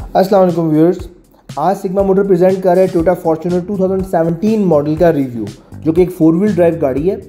अस्सलाम वालेकुम व्यूअर्स। आज सिग्मा मोटर प्रेजेंट कर रहा है टोयोटा फॉर्च्यूनर 2017 मॉडल का रिव्यू, जो कि एक 4 व्हील ड्राइव गाड़ी है।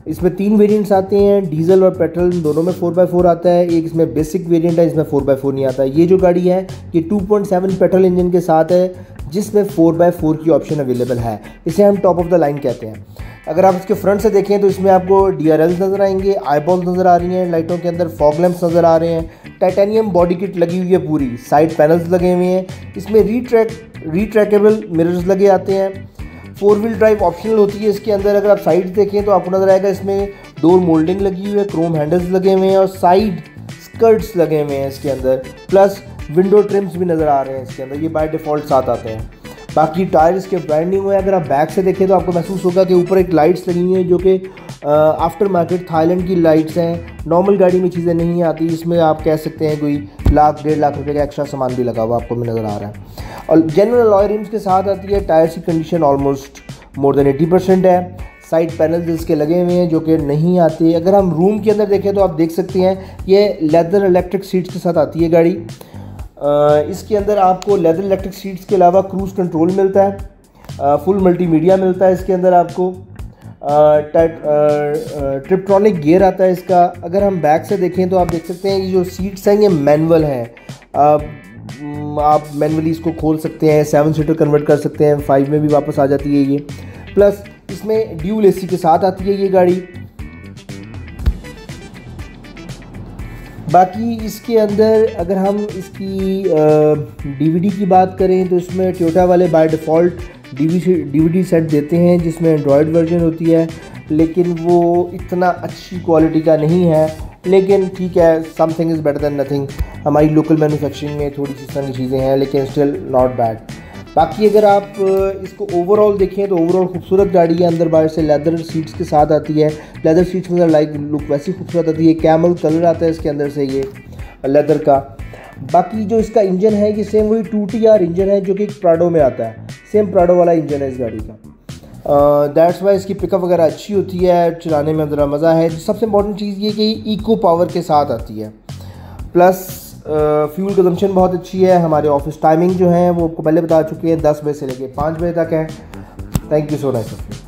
इसमें 3 वेरिएंट्स आते हैं, डीजल और पेट्रोल दोनों में 4x4 आता है। एक इसमें बेसिक वेरिएंट है, इसमें 4x4 नहीं आता। ये जो गाड़ी है ये 2.7 पेट्रोल इंजन के साथ है, जिसमें 4x4 की ऑप्शन अवेलेबल है। इसे हम टॉप ऑफ द लाइन कहते हैं। अगर आप इसके फ्रंट से देखें तो इसमें आपको DRLs नज़र आएंगे, आईबॉल्स नज़र आ रही हैं लाइटों के अंदर, फॉग लैंप्स नज़र आ रहे हैं, टाइटेनियम बॉडी किट लगी हुई है पूरी, साइड पैनल्स लगे हुए हैं। इसमें रीट्रैकेबल मिरर्स लगे आते हैं। 4 व्हील ड्राइव ऑप्शनल होती है इसके अंदर। अगर आप साइड देखें तो आपको नज़र आएगा इसमें डोर मोल्डिंग लगी हुई है, क्रोम हैंडल्स लगे हुए हैं और साइड स्कर्ट्स लगे हुए हैं इसके अंदर, प्लस विंडो ट्रिम्स भी नज़र आ रहे हैं इसके अंदर। ये बाय डिफ़ॉल्ट साथ आते हैं। बाकी टायर इसके ब्रांड न्यू है। अगर आप बैक से देखें तो आपको महसूस होगा कि ऊपर एक लाइट्स लगी हुई हैं, जो कि आफ्टर मार्केट थाईलैंड की लाइट्स हैं। नॉर्मल गाड़ी में चीज़ें नहीं आती। इसमें आप कह सकते हैं कोई 1-1.5 लाख रुपए का एक्स्ट्रा सामान भी लगा हुआ आपको में नज़र आ रहा है। और जेन्युइन अलॉय रिम्स के साथ आती है। टायर्स की कंडीशन ऑलमोस्ट मोर देन 80% है। साइड पैनल्स इसके लगे हुए हैं जो कि नहीं आते। अगर हम रूम के अंदर देखें तो आप देख सकते हैं ये लेदर इलेक्ट्रिक सीट्स के साथ आती है गाड़ी। इसके अंदर आपको लेदर इलेक्ट्रिक सीट्स के अलावा क्रूज़ कंट्रोल मिलता है, फुल मल्टीमीडिया मिलता है इसके अंदर आपको, ट्रिप्ट्रॉनिक गियर आता है इसका। अगर हम बैक से देखें तो आप देख सकते हैं ये जो सीट्स हैं ये मैनुअल हैं। आप मैनुअली इसको खोल सकते हैं, 7 सीटर कन्वर्ट कर सकते हैं, 5 में भी वापस आ जाती है ये। प्लस इसमें ड्यूल AC के साथ आती है ये गाड़ी। बाकी इसके अंदर अगर हम इसकी DVD की बात करें तो इसमें टोयोटा वाले बाय डिफ़ॉल्ट DVD सेट देते हैं जिसमें एंड्रॉयड वर्जन होती है, लेकिन वो इतना अच्छी क्वालिटी का नहीं है। लेकिन ठीक है, something is better than nothing. हमारी लोकल मैन्युफैक्चरिंग में थोड़ी सी सारी चीज़ें हैं, लेकिन स्टिल नॉट बैड। बाकी अगर आप इसको ओवरऑल देखें तो ओवरऑल खूबसूरत गाड़ी है। अंदर बाहर से लेदर सीट्स के साथ आती है। लेदर सीट्स में लाइक लुक वैसी खूबसूरत आती है। कैमल कलर आता है इसके अंदर से ये लेदर का। बाकी जो इसका इंजन है ये सेम वही 2TR इंजन है जो कि एक प्राडो में आता है। सेम प्राडो वाला इंजन है इस गाड़ी का। दैट्स वाई इसकी पिकअप वगैरह अच्छी होती है, चलाने में ज़रा मज़ा है। सबसे इंपॉर्टेंट चीज़ ये कि इको पावर के साथ आती है। प्लस फ्यूल कंजम्पशन बहुत अच्छी है। हमारे ऑफिस टाइमिंग जो है वो आपको पहले बता चुके हैं, 10 बजे से लेकर 5 बजे तक है। Thank you so much.